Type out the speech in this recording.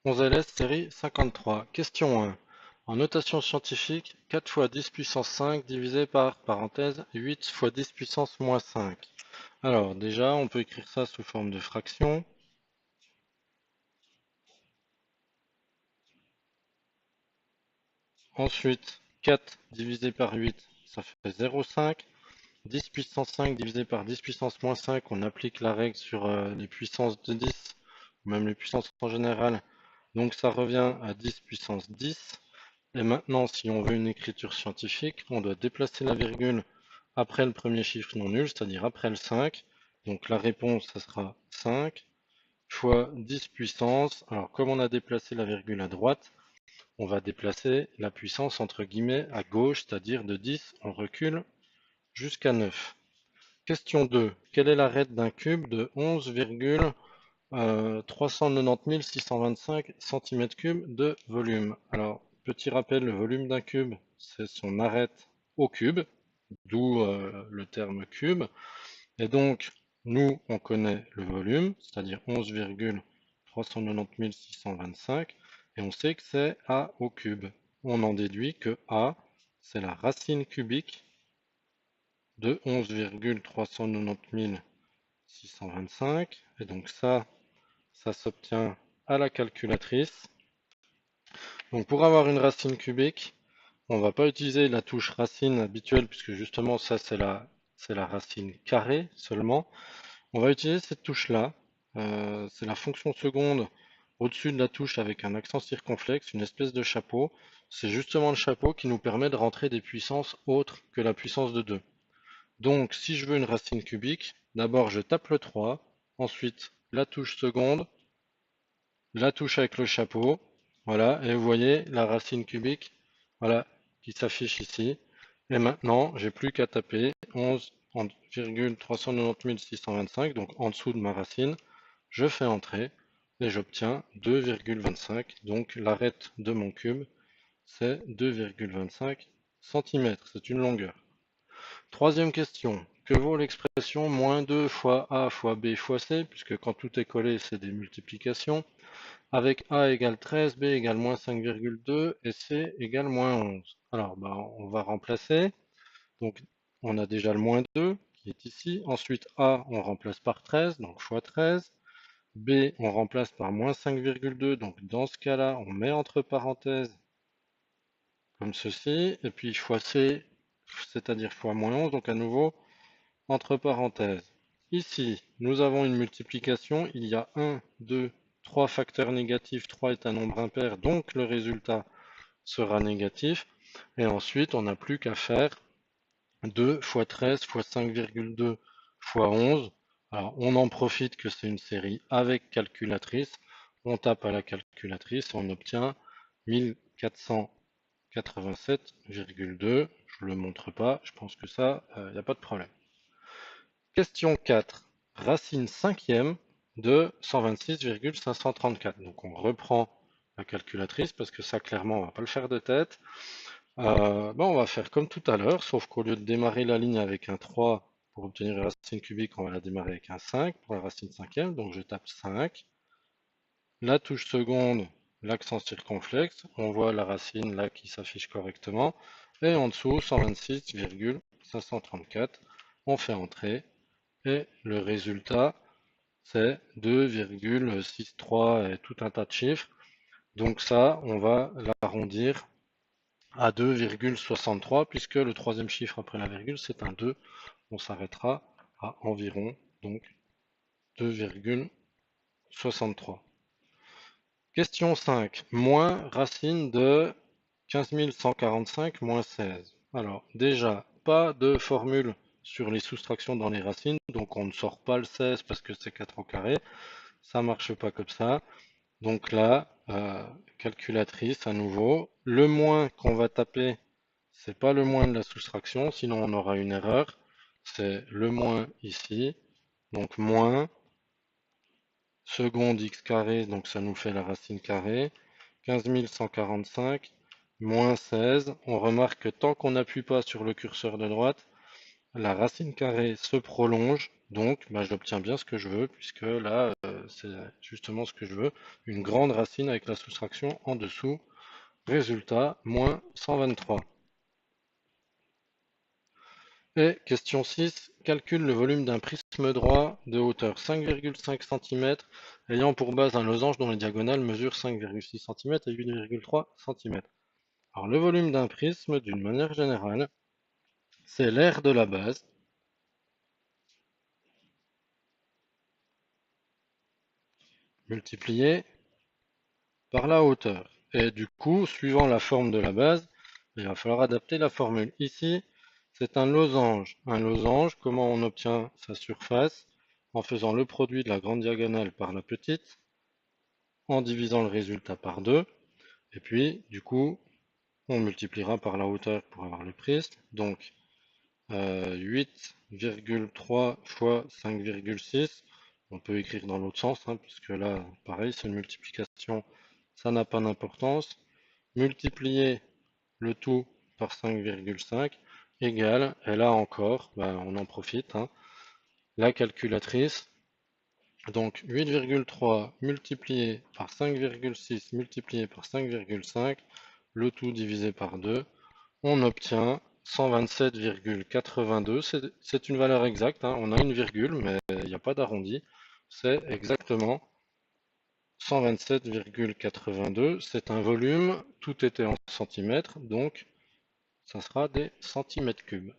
11LS série 53. Question 1. En notation scientifique, 4 fois 10 puissance 5 divisé par, parenthèse, 8 fois 10 puissance moins 5. Alors déjà, on peut écrire ça sous forme de fraction. Ensuite, 4 divisé par 8, ça fait 0,5. 10 puissance 5 divisé par 10 puissance moins 5, on applique la règle sur les puissances de 10, ou même les puissances en général. Donc ça revient à 10 puissance 10. Et maintenant, si on veut une écriture scientifique, on doit déplacer la virgule après le premier chiffre non nul, c'est-à-dire après le 5. Donc la réponse, ça sera 5 fois 10 puissance. Alors comme on a déplacé la virgule à droite, on va déplacer la puissance entre guillemets à gauche, c'est-à-dire de 10, on recule jusqu'à 9. Question 2. Quelle est l'arête d'un cube de 11,390 625 cm3 de volume? Alors, petit rappel, le volume d'un cube, c'est son arête au cube, d'où le terme cube. Et donc, nous, on connaît le volume, c'est-à-dire 11,390 625, et on sait que c'est A au cube. On en déduit que A, c'est la racine cubique de 11,390 625, et donc ça s'obtient à la calculatrice. Donc pour avoir une racine cubique, on ne va pas utiliser la touche racine habituelle, puisque justement ça c'est la racine carrée seulement. On va utiliser cette touche-là, c'est la fonction seconde au-dessus de la touche avec un accent circonflexe, une espèce de chapeau. C'est justement le chapeau qui nous permet de rentrer des puissances autres que la puissance de 2. Donc, si je veux une racine cubique, d'abord je tape le 3, ensuite la touche seconde, la touche avec le chapeau, voilà, et vous voyez la racine cubique, voilà, qui s'affiche ici. Et maintenant, j'ai plus qu'à taper 11,390 625, donc en dessous de ma racine, je fais entrer et j'obtiens 2,25. Donc l'arête de mon cube, c'est 2,25 cm, c'est une longueur. Troisième question. Que vaut l'expression moins 2 fois A fois B fois C, puisque quand tout est collé, c'est des multiplications, avec A égale 13, B égale moins 5,2 et C égale moins 11. Alors, on va remplacer. Donc, on a déjà le moins 2 qui est ici. Ensuite, A, on remplace par 13, donc fois 13. B, on remplace par moins 5,2. Donc, dans ce cas-là, on met entre parenthèses comme ceci. Et puis, fois C, c'est-à-dire fois moins 11. Donc, à nouveau, entre parenthèses. Ici, nous avons une multiplication. Il y a 1, 2, 3 facteurs négatifs. 3 est un nombre impair, donc le résultat sera négatif. Et ensuite, on n'a plus qu'à faire 2 fois 13 fois 5,2 fois 11. Alors, on en profite que c'est une série avec calculatrice. On tape à la calculatrice et on obtient 1487,2. Je ne le montre pas, je pense que ça, il n'y a pas de problème. Question 4. Racine cinquième de 126,534. Donc on reprend la calculatrice parce que ça clairement on va pas le faire de tête. On va faire comme tout à l'heure, sauf qu'au lieu de démarrer la ligne avec un 3 pour obtenir la racine cubique, on va la démarrer avec un 5 pour la racine cinquième. Donc je tape 5. La touche seconde, l'accent circonflexe. On voit la racine là qui s'affiche correctement. Et en dessous, 126,534. On fait entrer. Et le résultat, c'est 2,63 et tout un tas de chiffres. Donc ça, on va l'arrondir à 2,63 puisque le troisième chiffre après la virgule, c'est un 2. On s'arrêtera à environ donc 2,63. Question 5. Moins racine de 15 145 moins 16. Alors déjà, pas de formule sur les soustractions dans les racines, donc on ne sort pas le 16 parce que c'est 4 au carré. Ça marche pas comme ça. Donc là, calculatrice à nouveau. Le moins qu'on va taper, c'est pas le moins de la soustraction, sinon on aura une erreur. C'est le moins ici. Donc moins seconde x carré, donc ça nous fait la racine carrée. 15 145 moins 16. On remarque que tant qu'on n'appuie pas sur le curseur de droite, la racine carrée se prolonge. Donc j'obtiens bien ce que je veux, puisque là, c'est justement ce que je veux. Une grande racine avec la soustraction en dessous. Résultat, moins 123. Et question 6, calcule le volume d'un prisme droit de hauteur 5,5 cm ayant pour base un losange dont les diagonales mesurent 5,6 cm et 8,3 cm. Alors le volume d'un prisme, d'une manière générale, c'est l'aire de la base multiplié par la hauteur. Et du coup, suivant la forme de la base, il va falloir adapter la formule. Ici, c'est un losange. Un losange, comment on obtient sa surface? En faisant le produit de la grande diagonale par la petite, en divisant le résultat par 2, et puis, du coup, on multipliera par la hauteur pour avoir le prisme. Donc, 8,3 fois 5,6. On peut écrire dans l'autre sens, hein, puisque là, pareil, c'est une multiplication, ça n'a pas d'importance. Multiplier le tout par 5,5 égale, et là encore, on en profite, hein, la calculatrice. Donc 8,3 multiplié par 5,6 multiplié par 5,5, le tout divisé par 2, on obtient 127,82. C'est une valeur exacte, hein. On a une virgule, mais il n'y a pas d'arrondi. C'est exactement 127,82. C'est un volume, tout était en centimètres, donc ça sera des centimètres cubes.